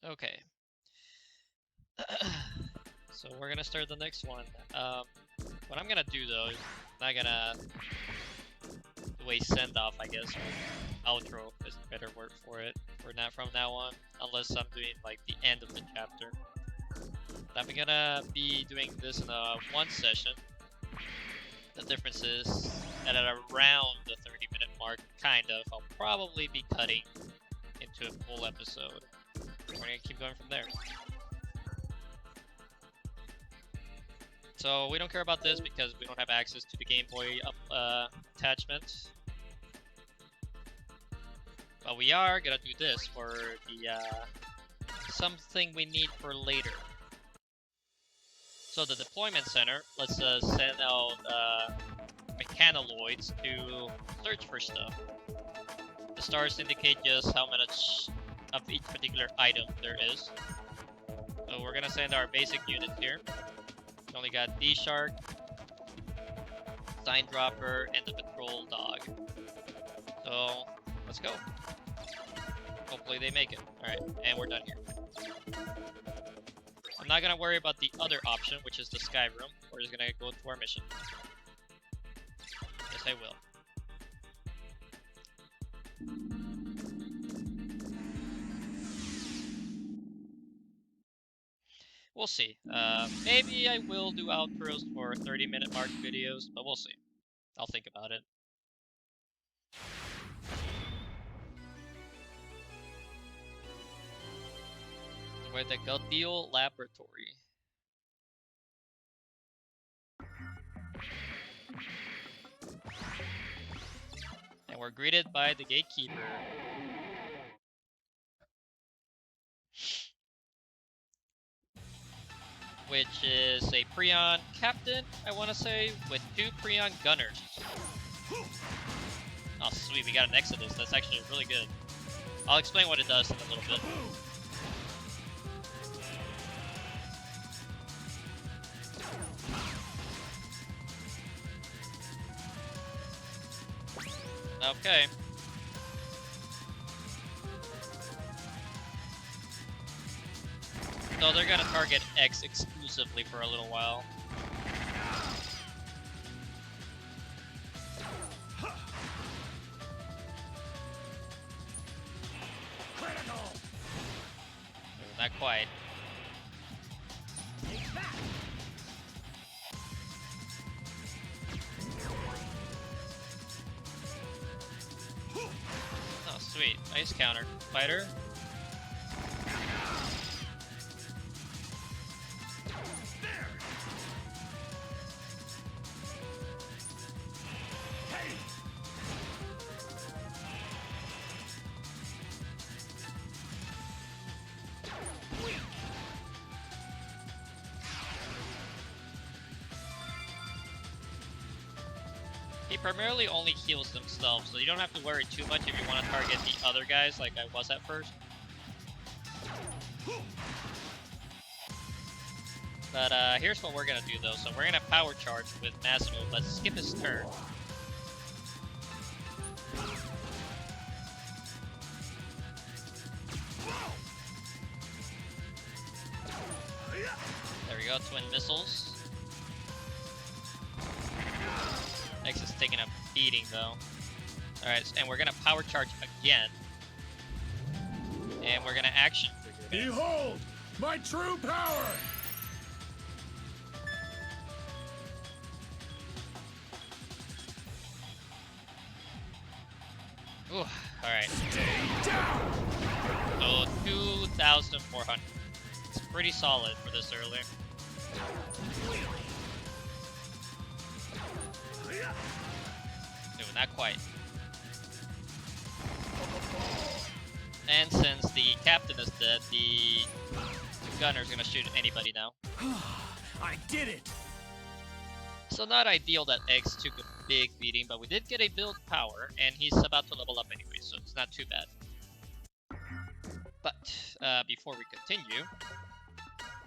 Okay. So we're gonna start the next one. What I'm gonna do though is not gonna do a send off, I guess, or outro is a better word for it. For not from now on, unless I'm doing like the end of the chapter. But I'm gonna be doing this in a one session. The difference is that at around the 30-minute mark, kind of, I'll probably be cutting into a full episode. We're gonna keep going from there. So we don't care about this because we don't have access to the Game Boy attachment. But we are gonna do this for the something we need for later. So the deployment center lets us send out mechanoloids to search for stuff. The stars indicate just how much of each particular item there is. So we're gonna send our basic units here. We only got D-Shark, Sign Dropper, and the Patrol Dog. So let's go. Hopefully they make it. Alright, and we're done here. I'm not gonna worry about the other option, which is the Sky Room. We're just gonna go to our mission. Yes, I will. We'll see. Maybe I will do outros for 30-minute mark videos, but we'll see. I'll think about it. We're at the Gaudil Laboratory. And we're greeted by the gatekeeper. Which is a Prion captain, I want to say, with 2 Prion gunners. Oh sweet, we got an Exodus. That's actually really good. I'll explain what it does in a little bit. Okay. So they're gonna target X exclusively for a little while. Not quite. Oh, sweet. Nice counter. Fighter. He primarily only heals themselves, so you don't have to worry too much if you want to target the other guys like I was at first. But here's what we're gonna do though. So we're gonna power charge with Massimo. Let's skip his turn. There we go, twin missiles. X is taking a beating though. Alright, and we're gonna power charge again. And we're gonna action trigger. Behold my true power! Ooh, alright. So 2,400. It's pretty solid for this early. No, not quite. And since the captain is dead, the gunner's gonna shoot anybody now. I did it! So not ideal that X took a big beating, but we did get a build power, and he's about to level up anyway, so it's not too bad. But before we continue,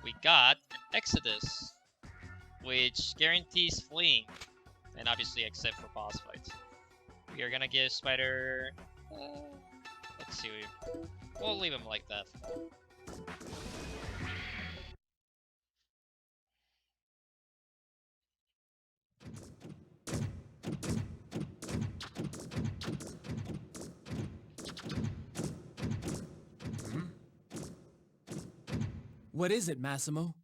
we got an Exodus, which guarantees fleeing, and obviously except for boss fights. We are gonna give Spider... let's see, we'll leave him like that. What is it, Massimo?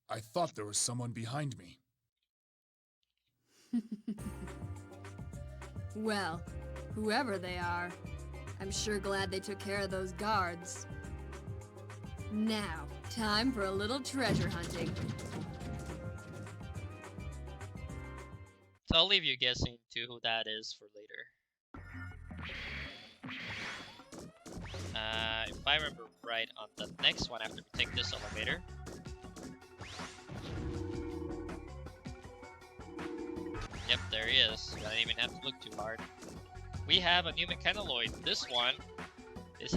I thought there was someone behind me. Well, whoever they are, I'm sure glad they took care of those guards. Now, time for a little treasure hunting. So I'll leave you guessing to who that is for later. If I remember right, on the next one after we take this elevator. Yep, there he is. You don't even have to look too hard. We have a new mechanoloid. This one is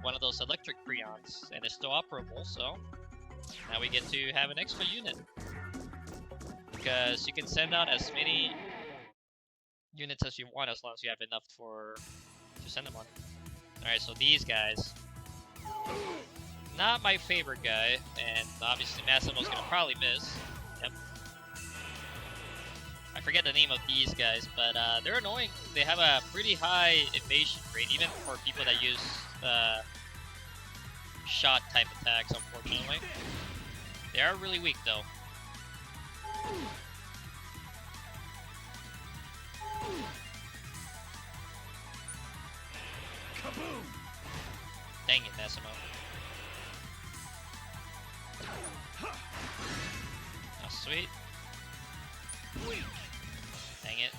one of those electric prions, and it's still operable, so now we get to have an extra unit. Because you can send out as many units as you want as long as you have enough to send them on. Alright, so these guys. Not my favorite guy, and obviously Massimo's gonna probably miss. Yep. I forget the name of these guys, but they're annoying. They have a pretty high evasion rate, even for people that use shot type attacks, unfortunately. They are really weak though. Kaboom! Dang it, Massimo. Oh, sweet. Dang it.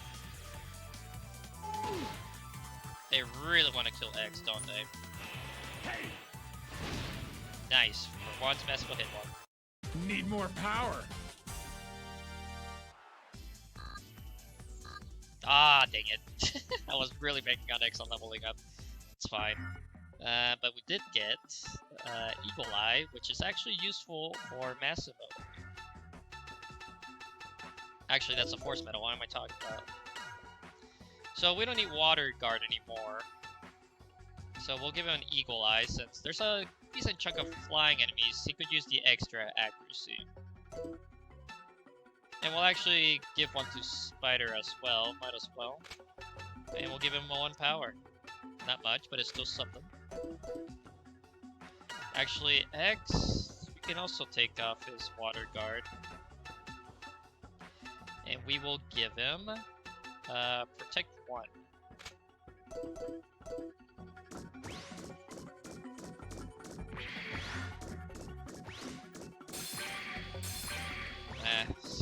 They really want to kill X, don't they? Nice. For once, Massimo hit one. Need more power. Ah, dang it. I was really banking on X on leveling up. It's fine. But we did get Eagle Eye, which is actually useful for Massimo. Actually, that's a force metal. What am I talking about? So we don't need Water Guard anymore. So we'll give him an Eagle Eye, since there's a decent chunk of flying enemies. He could use the extra accuracy. And we'll actually give one to Spider as well. Might as well. And we'll give him 1 power. Not much, but it's still something. Actually, X, we can also take off his Water Guard. And we will give him Protect 1.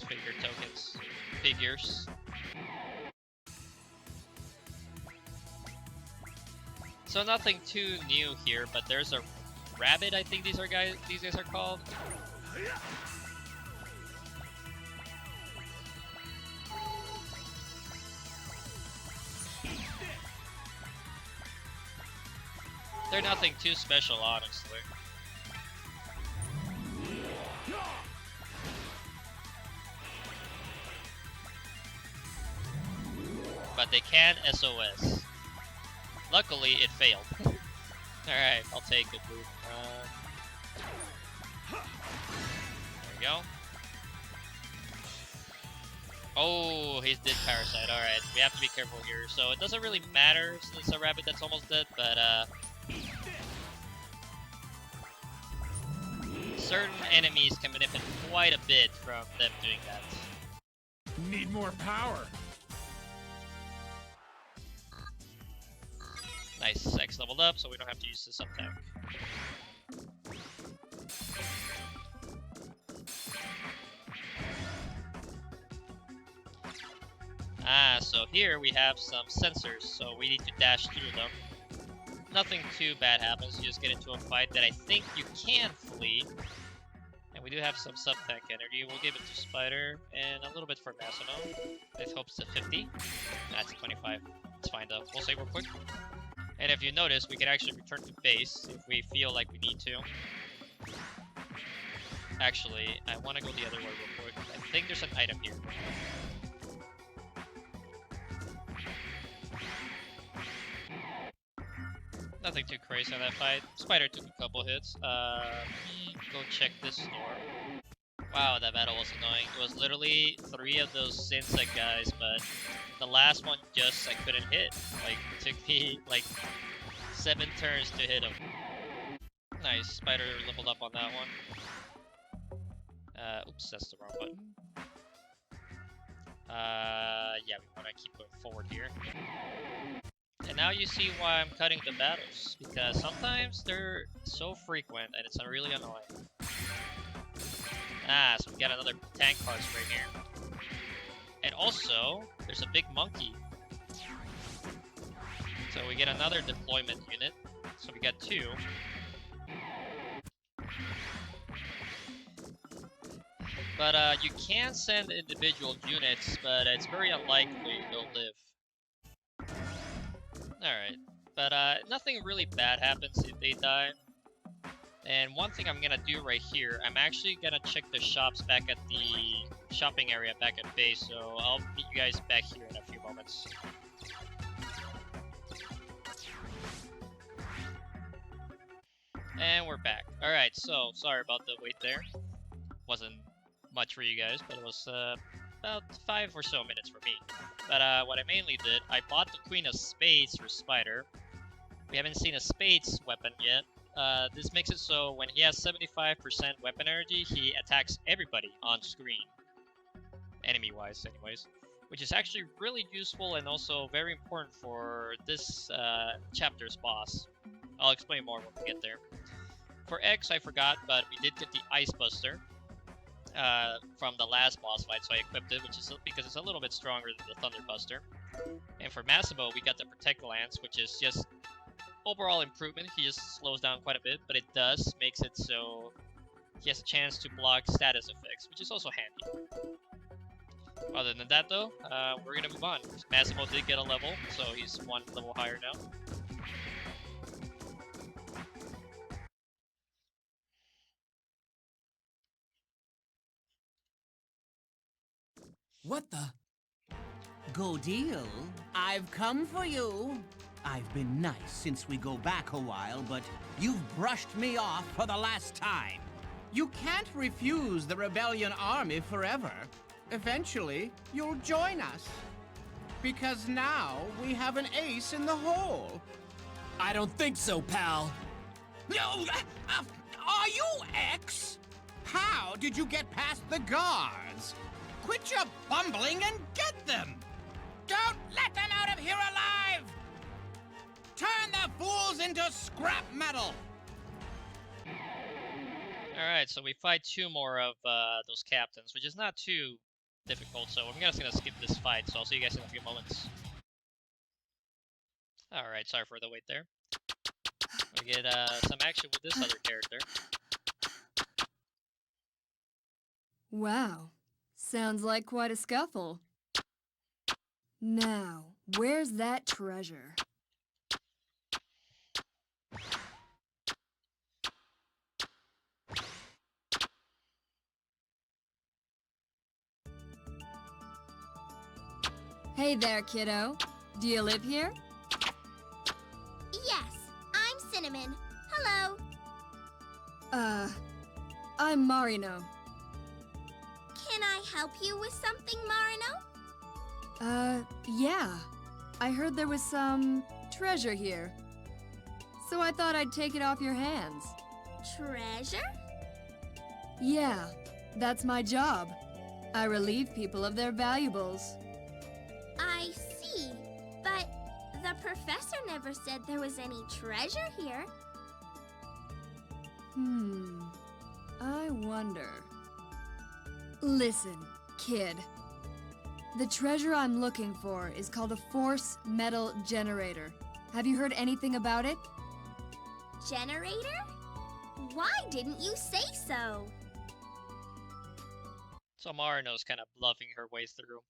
Figure tokens. Figures. So nothing too new here, but there's a rabbit, I think these guys are called. They're nothing too special, honestly. But they can SOS. Luckily, it failed. Alright, I'll take it, dude. There we go. Oh, he did Parasite. Alright, we have to be careful here. So it doesn't really matter since it's a rabbit that's almost dead, but certain enemies can benefit quite a bit from them doing that. Need more power. Nice, X leveled up, so we don't have to use this attack. So here we have some sensors, so we need to dash through them. Nothing too bad happens, you just get into a fight that I think you can flee. And we do have some sub-tank energy, we'll give it to Spider, and a little bit for Massimo. I hope it's a 50. That's a 25. It's fine though, we'll save real quick. And if you notice, we can actually return to base if we feel like we need to. Actually, I want to go the other way real quick. I think there's an item here. Nothing too crazy on that fight. Spider took a couple hits. Let me go check this door. Wow, that battle was annoying. It was literally 3 of those insect guys, but the last one just I couldn't hit. Like, it took me like 7 turns to hit him. Nice, Spider leveled up on that one. Oops, that's the wrong button. Yeah, we want to keep going forward here. And now you see why I'm cutting the battles, because sometimes they're so frequent and it's really annoying. Ah, so we got another tank parts right here. And also, there's a big monkey. So we get another deployment unit. So we got 2. But you can send individual units, but it's very unlikely they'll live. Alright, but nothing really bad happens if they die. And one thing I'm gonna do right here, I'm actually gonna check the shops back at the shopping area back at base, so I'll meet you guys back here in a few moments. And we're back. Alright, so sorry about the wait there. Wasn't much for you guys, but it was about 5 or so minutes for me. But what I mainly did, I bought the Queen of Spades for Spider. We haven't seen a Spades weapon yet. This makes it so when he has 75% weapon energy, he attacks everybody on screen. Enemy-wise, anyways. Which is actually really useful and also very important for this chapter's boss. I'll explain more when we get there. For X, I forgot, but we did get the Ice Buster. From the last boss fight, so I equipped it, which is because it's a little bit stronger than the Thunder Buster. And for Massimo, we got the Protect Lance, which is just overall improvement. He just slows down quite a bit, but it makes it so he has a chance to block status effects, which is also handy. Other than that, though, we're gonna move on. Massimo did get a level, so he's 1 level higher now. What the? Good deal. I've come for you. I've been nice since we go back a while, but you've brushed me off for the last time. You can't refuse the Rebellion army forever. Eventually, you'll join us. Because now we have an ace in the hole. I don't think so, pal. No, are you X? How did you get past the guards? Quit your bumbling and get them! Don't let them out of here alive! Turn the fools into scrap metal! Alright, so we fight 2 more of those captains, which is not too difficult, so I'm just gonna skip this fight, so I'll see you guys in a few moments. Alright, sorry for the wait there. We get some action with this other character. Wow. Sounds like quite a scuffle. Now, where's that treasure? Hey there, kiddo. Do you live here? Yes, I'm Cinnamon. Hello. I'm Marino. Can I help you with something, Marino? Yeah. I heard there was some treasure here. So I thought I'd take it off your hands. Treasure? Yeah, that's my job. I relieve people of their valuables. I see. But the professor never said there was any treasure here. I wonder. Listen, kid. The treasure I'm looking for is called a force metal generator. Have you heard anything about it? Generator? Why didn't you say so? So Marino's kind of bluffing her way through.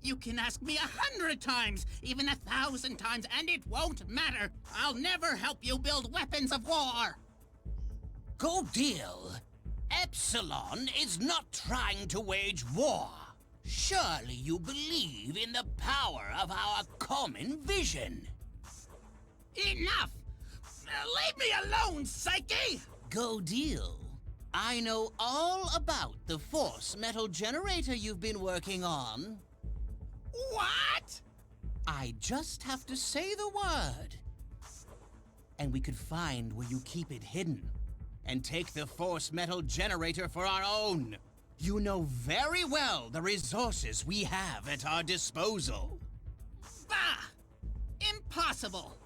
You can ask me 100 times, even 1,000 times, and it won't matter. I'll never help you build weapons of war. Good deal. Epsilon is not trying to wage war. Surely you believe in the power of our common vision. Enough! Leave me alone, Psyche! Go deal. I know all about the force metal generator you've been working on. What? I just have to say the word. And we could find where you keep it hidden. And take the force metal generator for our own. You know very well the resources we have at our disposal. Bah! Impossible!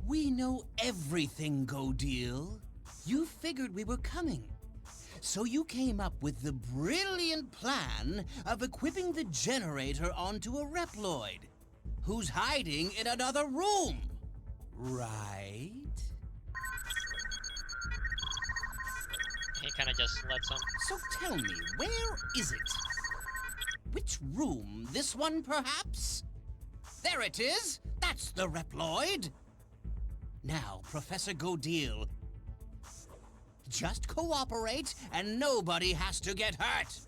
We know everything, Go Deal. You figured we were coming. So you came up with the brilliant plan of equipping the generator onto a Reploid, who's hiding in another room. Right? He kind of just lets him. So tell me, where is it? Which room? This one, perhaps? There it is! That's the Reploid! Now, Professor Godil, just cooperate and nobody has to get hurt!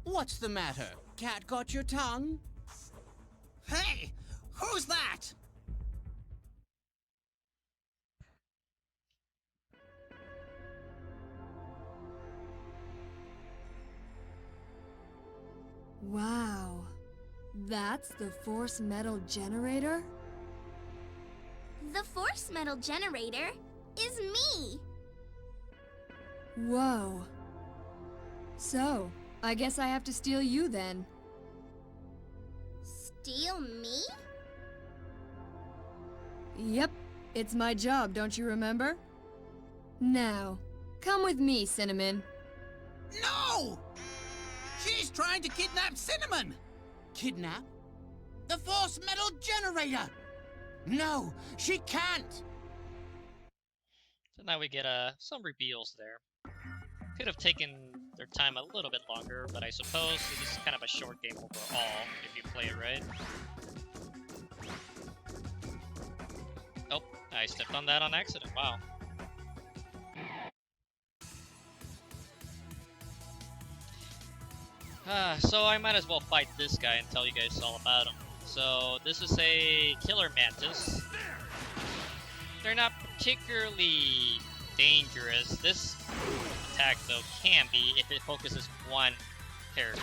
What's the matter? Cat got your tongue? Hey! Who's that? Wow. That's the force metal generator? The force metal generator is me. Whoa. So, I guess I have to steal you then. Steal me? Yep, it's my job, don't you remember? Now, come with me, Cinnamon. No! She's trying to kidnap Cinnamon! Kidnap? The force metal generator! No, she can't! So now we get some reveals there. Could have taken their time a little bit longer, but I suppose this is kind of a short game overall, if you play it right. Oh, I stepped on that on accident, wow. So I might as well fight this guy and tell you guys all about him. So this is a killer Mantis. They're not particularly dangerous. This attack, though, can be if it focuses one character.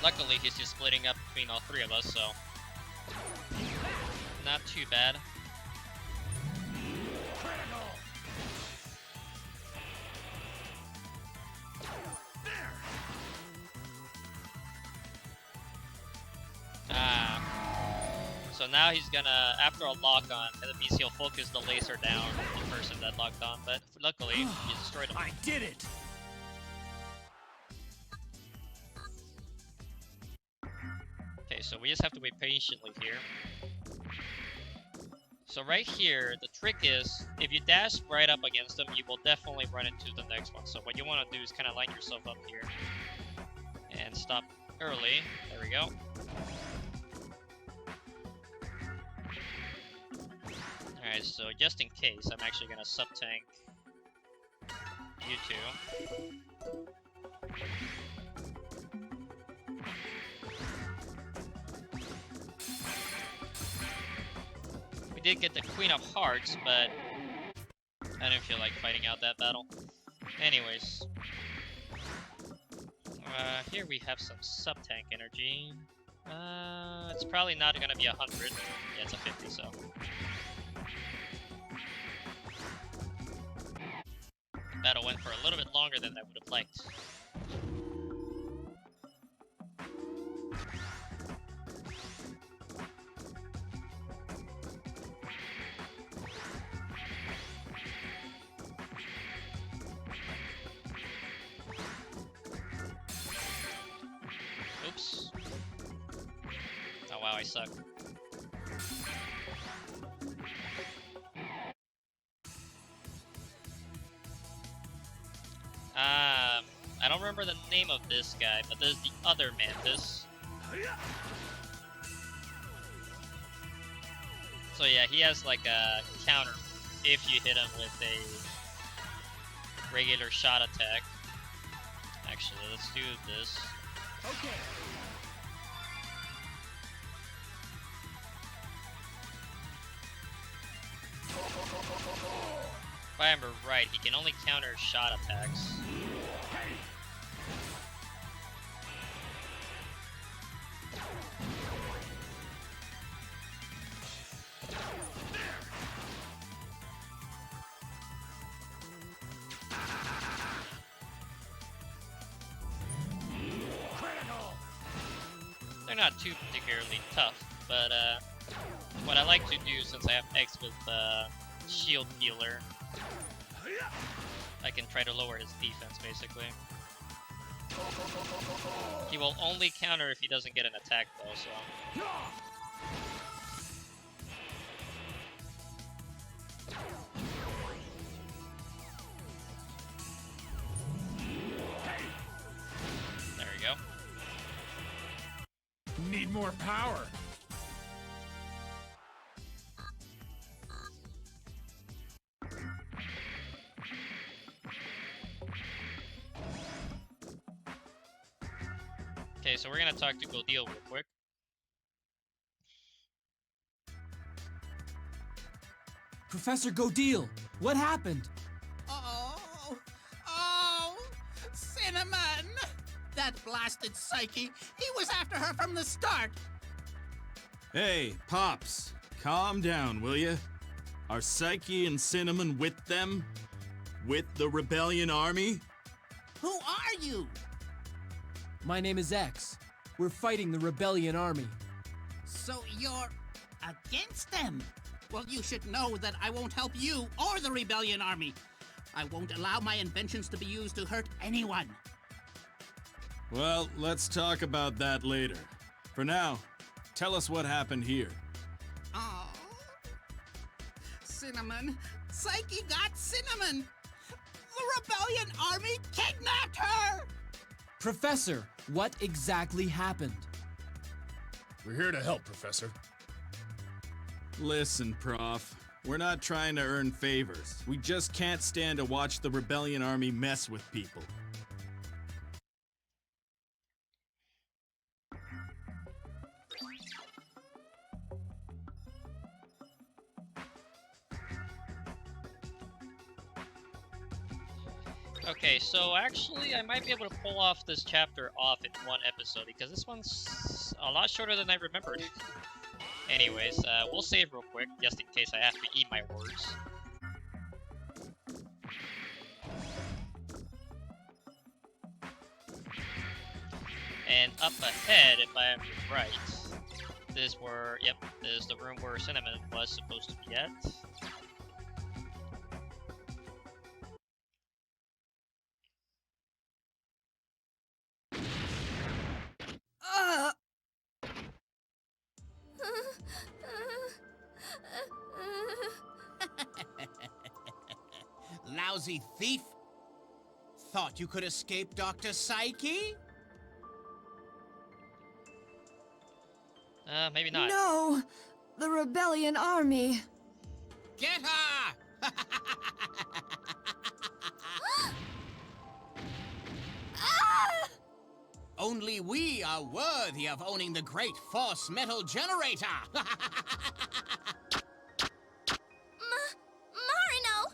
Luckily, he's just splitting up between all three of us, so not too bad. So now he's gonna, after a lock-on, that means he'll focus the laser down on the person that locked on, but luckily, he destroyed him. I did it! Okay, so we just have to wait patiently here. So right here, the trick is, if you dash right up against them, you will definitely run into the next one. So what you want to do is kind of line yourself up here. And stop early. There we go. Alright, so just in case, I'm actually going to sub-tank you two. We did get the Queen of Hearts, but I didn't feel like fighting out that battle. Anyways. Here we have some sub-tank energy. It's probably not gonna be 100. Yeah, it's a 50, so. The battle went for a little bit longer than I would have liked. Oops. Oh wow, I suck. I don't remember the name of this guy, but there's the other Mantis. So yeah, he has like a counter if you hit him with regular shot attack. Actually, let's do this. Okay. If I remember right, he can only counter shot attacks. They're not too particularly tough, but what I like to do since I have X with shield healer, I can try to lower his defense basically. He will only counter if he doesn't get an attack though, so. There we go. Need more power. Okay, so we're gonna talk to Godil real quick. Professor Godil, what happened? Oh, Cinnamon! That blasted Psyche, he was after her from the start. Hey, Pops, calm down, will ya? Are Psyche and Cinnamon with them? With the Rebellion Army? Who are you? My name is X. We're fighting the Rebellion Army. So you're against them? Well, you should know that I won't help you or the Rebellion Army. I won't allow my inventions to be used to hurt anyone. Well, let's talk about that later. For now, tell us what happened here. Oh, Cinnamon. Psyche got Cinnamon. The Rebellion Army kidnapped her! Professor, what exactly happened? We're here to help, Professor. Listen, Prof. We're not trying to earn favors. We just can't stand to watch the Rebellion Army mess with people. Okay, so actually I might be able to pull off this chapter off in one episode because this one's a lot shorter than I remembered. Anyways, we'll save real quick just in case I have to eat my words. And up ahead, if I am right, this is the room where Cinnamon was supposed to be at. Lousy thief! Thought you could escape Dr. Psyche? Maybe not. No! The Rebellion Army! Get her! Only we are worthy of owning the great force metal generator! Marino!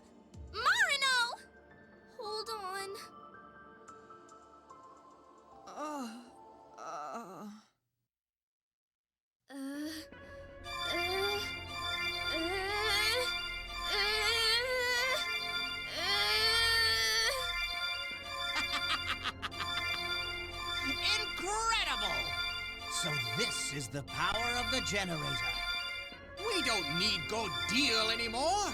Marino! Hold on. Incredible! So this is the power of the generator. We don't need Godil anymore.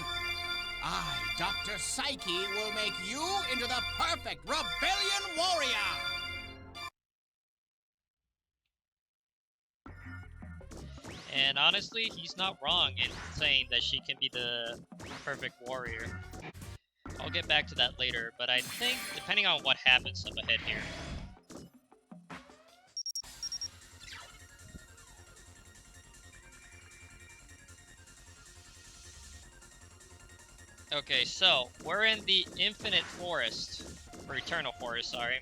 I, Dr. Psyche, will make you into the perfect rebellion warrior! And honestly, he's not wrong in saying that she can be the perfect warrior. I'll get back to that later, but I think, depending on what happens up ahead here, Okay, so we're in the Infinite Forest, or Eternal Forest, sorry.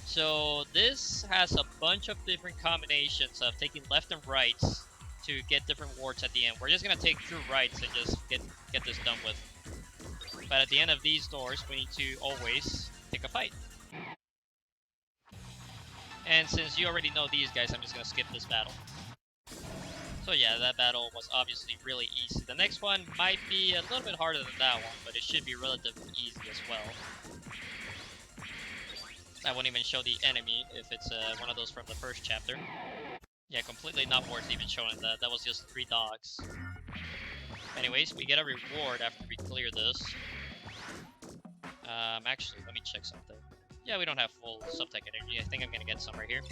So this has a bunch of different combinations of taking left and rights to get different wards at the end. We're just gonna take 2 rights and just get this done with. But at the end of these doors, we need to always take a fight. And since you already know these guys, I'm just gonna skip this battle. So yeah, that battle was obviously really easy. The next one might be a little bit harder than that one, but it should be relatively easy as well. I won't even show the enemy if it's one of those from the first chapter. Yeah, completely not worth even showing that. That was just 3 dogs. Anyways, we get a reward after we clear this. Actually, let me check something. Yeah, we don't have full sub-tank energy. I think I'm gonna get some right here.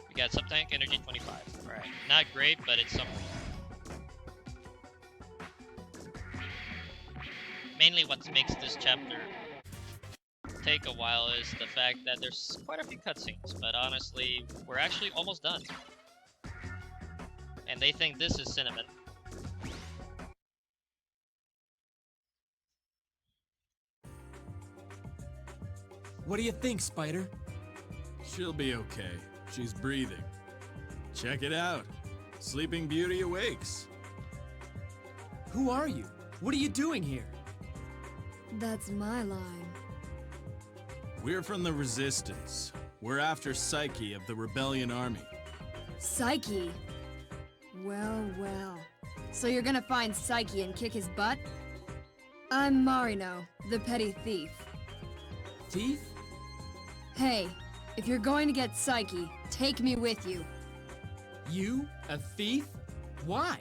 We got sub-tank energy 25. Alright, not great, but it's something. Mainly what makes this chapter take a while is the fact that there's quite a few cutscenes, but honestly, we're actually almost done. And they think this is Cinnamon. What do you think, Spider? She'll be okay. She's breathing. Check it out. Sleeping Beauty awakes. Who are you? What are you doing here? That's my line. We're from the Resistance. We're after Psyche of the Rebellion Army. Psyche? Well, well. So you're gonna find Psyche and kick his butt? I'm Marino, the petty thief. Thief? Hey, if you're going to get Psyche, take me with you. You? A thief? Why?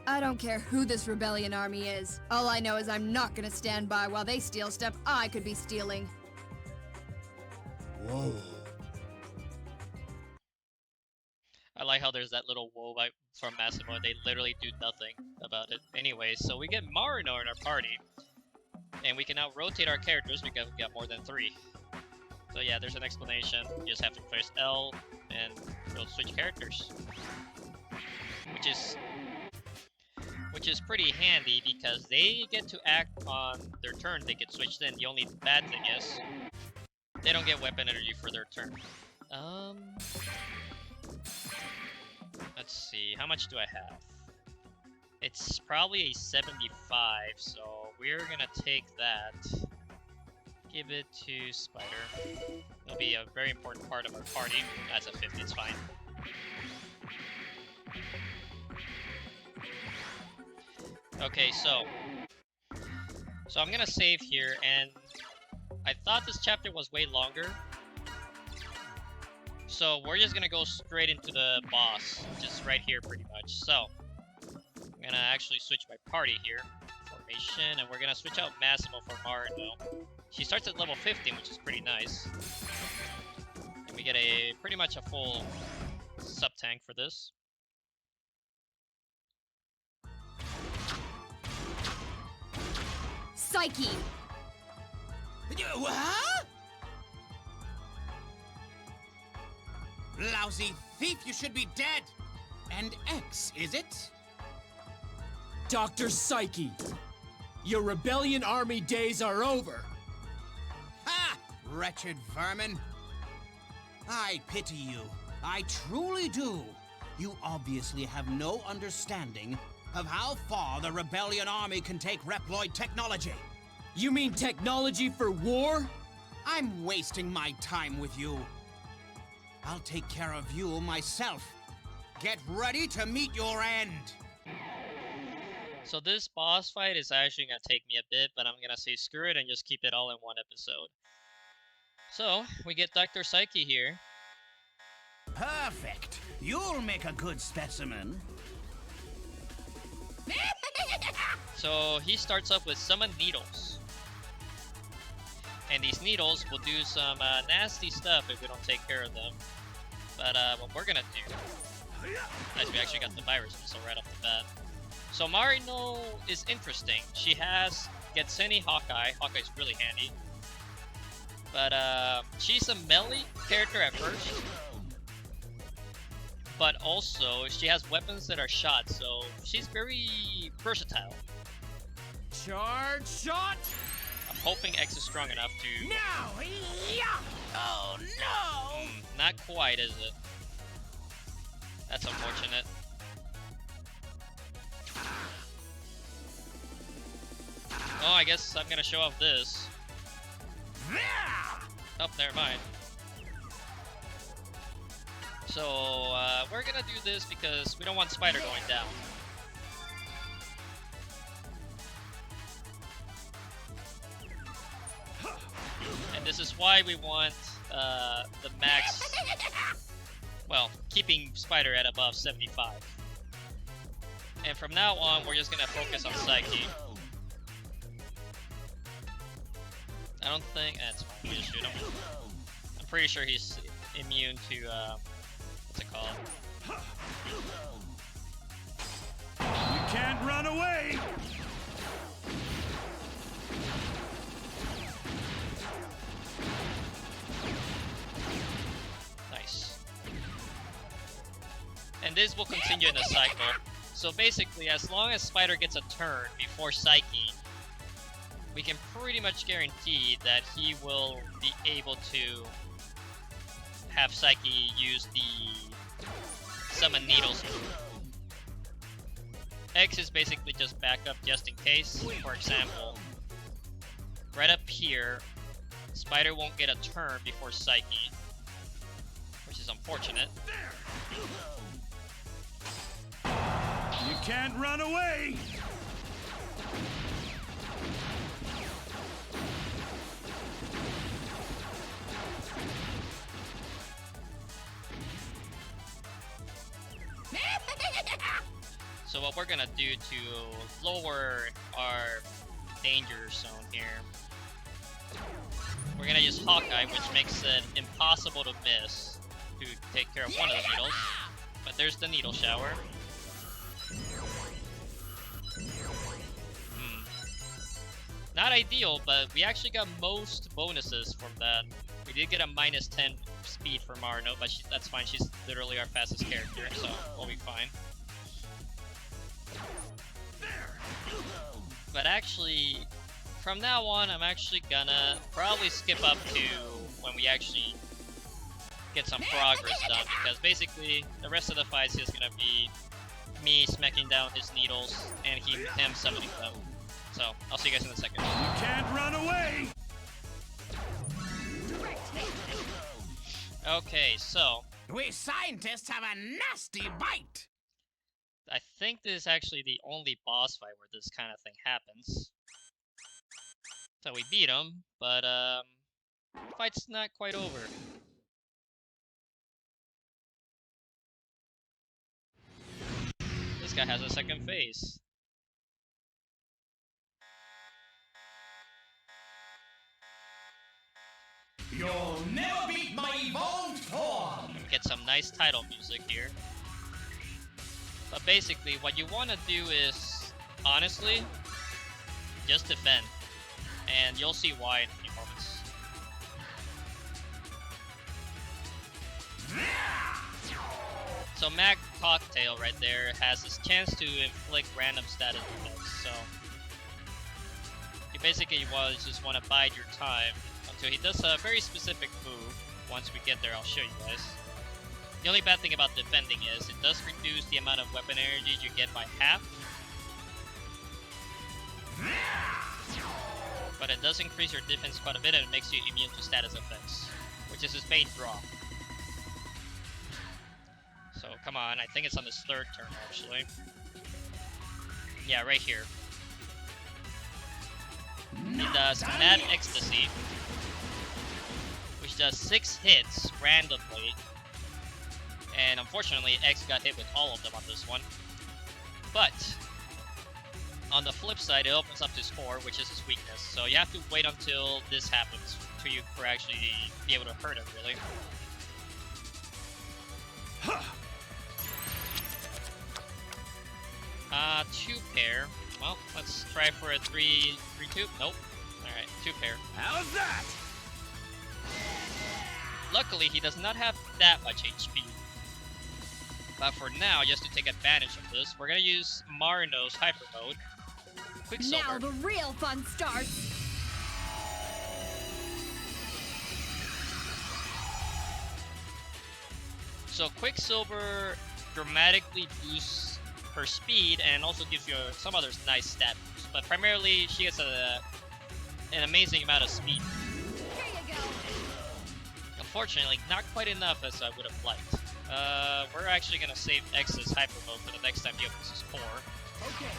I don't care who this rebellion army is. All I know is I'm not gonna stand by while they steal stuff I could be stealing. Whoa. I like how there's that little whoa from Massimo. They literally do nothing about it. Anyway, so we get Marino in our party. And we can now rotate our characters because we got more than 3. So yeah, there's an explanation. You just have to press L and it'll switch characters. Which is pretty handy because they get to act on their turn. They get switched in. The only bad thing is they don't get weapon energy for their turn. Let's see. How much do I have? It's probably a 75, so we're gonna take that. Give it to Spider. It'll be a very important part of our party. As a 50, it's fine. Okay, so I'm gonna save here, and I thought this chapter was way longer. So we're just gonna go straight into the boss, just right here pretty much. So I'm gonna actually switch my party here, formation, and we're gonna switch out Massimo for Marino. She starts at level 15, which is pretty nice. And we get pretty much a full sub-tank for this. Psyche! What? Lousy thief, you should be dead! And X, is it? Dr. Psyche! Your rebellion army days are over! Ha! Wretched vermin! I pity you. I truly do. You obviously have no understanding of how far the rebellion army can take Reploid technology. You mean technology for war? I'm wasting my time with you. I'll take care of you myself. Get ready to meet your end. So this boss fight is actually gonna take me a bit, but I'm gonna say screw it and just keep it all in one episode. So, we get Dr. Psyche here. Perfect. You'll make a good specimen. So he starts up with summon needles. And these needles will do some nasty stuff if we don't take care of them. But what we're gonna do, as we actually got the virus missile right off the bat. So Marino is interesting. She has Getseni Hawkeye. Hawkeye's really handy. But she's a melee character at first. But also, she has weapons that are shot, so she's very versatile. Charge shot! I'm hoping X is strong enough to... Now! Yeah! Oh no! Not quite, is it? That's unfortunate. Oh, I guess I'm gonna show off this. Oh, never mind. So, we're gonna do this because we don't want Spider going down. And this is why we want the max... Well, keeping Spider at above 75. And from now on, we're just gonna focus on Psyche. I don't think... that's fine, we just shoot him. I'm pretty sure he's immune to, what's it called? You can't run away! Nice. And this will continue in a cycle. So basically, as long as Spider gets a turn before Psyche, we can pretty much guarantee that he will be able to have Psyche use the Summon Needles move. X is basically just backup just in case. For example, right up here, Spider won't get a turn before Psyche, which is unfortunate. You can't run away! So what we're gonna do to lower our danger zone here, we're gonna use Hawkeye, which makes it impossible to miss to take care of one of the needles. But there's the needle shower. Not ideal, but we actually got most bonuses from that. We did get a -10 speed for Marno, but that's fine. She's literally our fastest character, so we'll be fine. But actually, from now on, I'm actually gonna probably skip up to when we actually get some progress done, because basically the rest of the fight is just gonna be me smacking down his needles and him summoning them. So, I'll see you guys in a second. You can't run away! Okay, so We scientists have a nasty bite! I think this is actually the only boss fight where this kind of thing happens. So we beat him, but fight's not quite over. This guy has a second phase. You'll never beat my evolved form! We get some nice title music here. But basically, what you want to do is, honestly, just defend. And you'll see why in a few moments. So Mag Cocktail right there has this chance to inflict random status effects, so you basically just want to bide your time until he does a very specific move. Once we get there, I'll show you guys. The only bad thing about defending is it does reduce the amount of weapon energy you get by half. But it does increase your defense quite a bit and it makes you immune to status effects, which is his main draw. So come on, I think it's on his third turn actually. Yeah, right here. He does Mad Ecstasy, which does 6 hits randomly. And unfortunately, X got hit with all of them on this one. But on the flip side, it opens up his 4, which is his weakness. So you have to wait until this happens for you to actually be able to hurt him, really. 2 pair. Well, let's try for a 3-2. Nope. Alright, 2 pair. How's that? Luckily, he does not have that much HP. But for now, just to take advantage of this, we're gonna use Marino's Hyper Mode. Quicksilver. Now the real fun starts! So Quicksilver dramatically boosts her speed and also gives you some other nice stat boosts, but primarily she gets an amazing amount of speed. Here you go! Unfortunately, not quite enough as I would have liked. We're actually gonna save X's hyper mode for the next time he opens his core. Okay.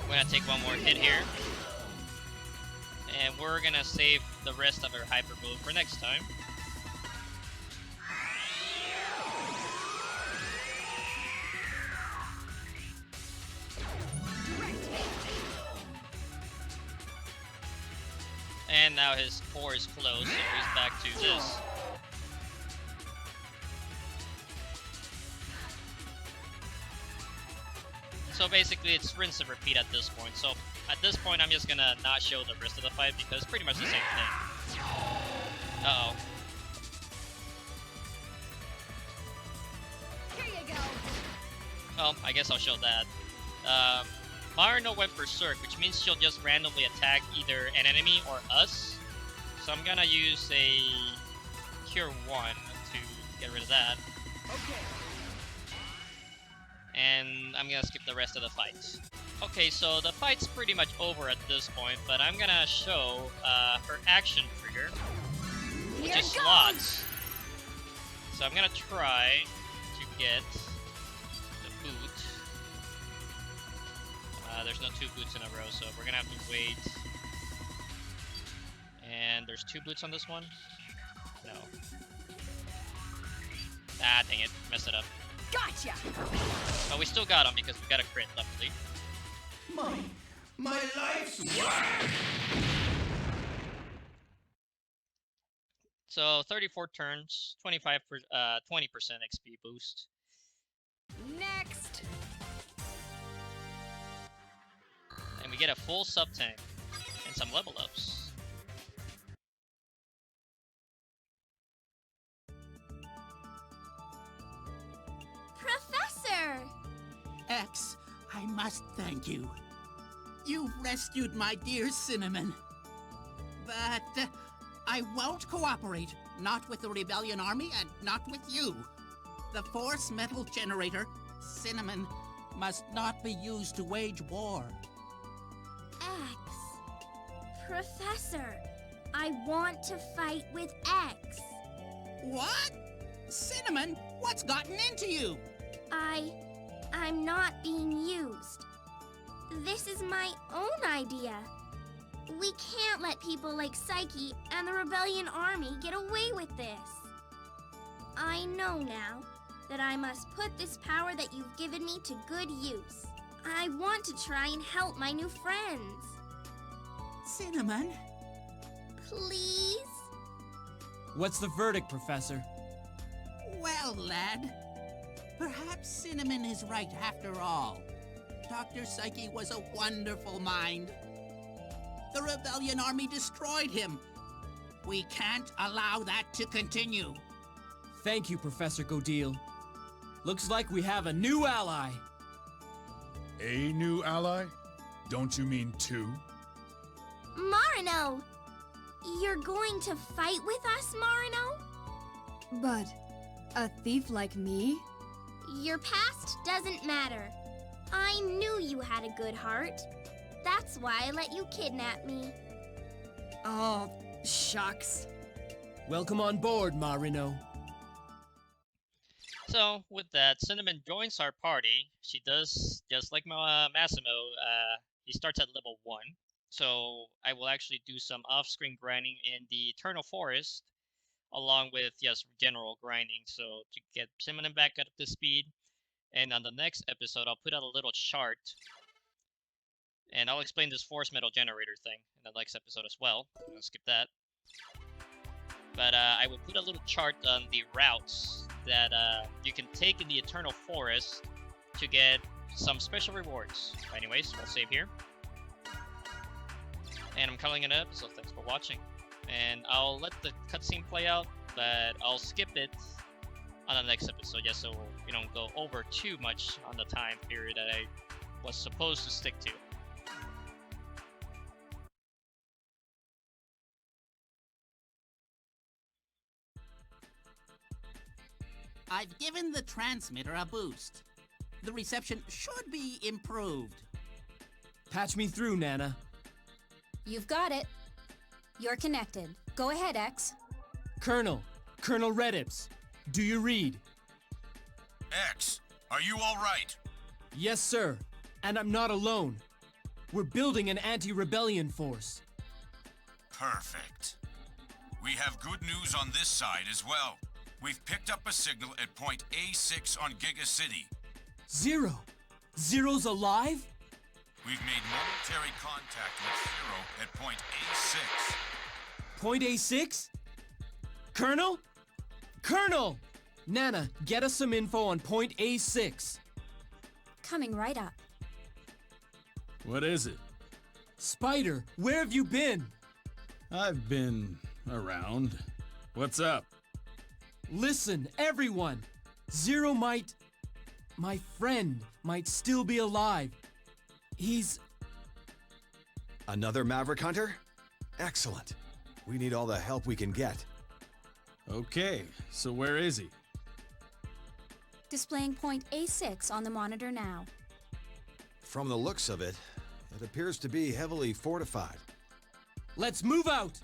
We're gonna take one more hit here. And we're gonna save the rest of our hyper move for next time. And now his core is closed, so he's back to this. So basically it's rinse and repeat at this point. So at this point I'm just gonna not show the rest of the fight because it's pretty much the same thing. Uh-oh. Here you go! Well, I guess I'll show that. Marino went Berserk, which means she'll just randomly attack either an enemy or us. So I'm gonna use a Cure 1 to get rid of that. Okay. And I'm gonna skip the rest of the fight. Okay, so the fight's pretty much over at this point, but I'm gonna show her action trigger, which Here is it goes! slots. So I'm gonna try to get the boot. There's no 2 boots in a row, so we're gonna have to wait. And there's 2 boots on this one? No. Ah, dang it. Messed it up. Gotcha! But we still got him because we got a crit, luckily. My life's work! So 34 turns, 20% XP boost. Next! And we get a full sub tank and some level ups. Professor! X, I must thank you. You've rescued my dear Cinnamon. But I won't cooperate. Not with the Rebellion Army and not with you. The Force Metal Generator, Cinnamon, must not be used to wage war. X. Professor, I want to fight with X. What? Cinnamon, what's gotten into you? I'm not being used. This is my own idea. We can't let people like Psyche and the Rebellion Army get away with this. I know now that I must put this power that you've given me to good use. I want to try and help my new friends. Cinnamon? Please? What's the verdict, Professor? Well, lad, perhaps Cinnamon is right after all. Dr. Psyche was a wonderful mind. The Rebellion Army destroyed him. We can't allow that to continue. Thank you, Professor Godil. Looks like we have a new ally. A new ally? Don't you mean 2? Marino! You're going to fight with us, Marino? But a thief like me? Your past doesn't matter. I knew you had a good heart. That's why I let you kidnap me. Oh, shucks. Welcome on board, Marino. So, with that, Cinnamon joins our party. She does, just like Massimo, he starts at level 1. So, I will actually do some off-screen grinding in the Eternal Forest, along with, yes, general grinding, so to get Cinnamon back up to speed. And on the next episode, I'll put out a little chart, and I'll explain this Force Metal Generator thing in the next episode as well. I'm gonna skip that. But I will put a little chart on the routes that you can take in the Eternal Forest to get some special rewards. Anyways, we'll save here. And I'm calling it an episode. Thanks for watching. And I'll let the cutscene play out, but I'll skip it on the next episode, just so we don't go over too much on the time period that I was supposed to stick to. I've given the transmitter a boost. The reception should be improved. Patch me through, Nana. You've got it. You're connected. Go ahead, X. Colonel Redips, do you read? X, are you all right? Yes, sir. And I'm not alone. We're building an anti-rebellion force. Perfect. We have good news on this side as well. We've picked up a signal at point A6 on Giga City. Zero? Zero's alive? We've made momentary contact with Zero at point A6. Point A6? Colonel? Colonel! Nana, get us some info on point A6. Coming right up. What is it? Spider, where have you been? I've been around. What's up? Listen, everyone! Zero might... My friend might still be alive. He's... Another Maverick Hunter? Excellent. We need all the help we can get. Okay, so where is he? Displaying point A6 on the monitor now. From the looks of it, it appears to be heavily fortified. Let's move out!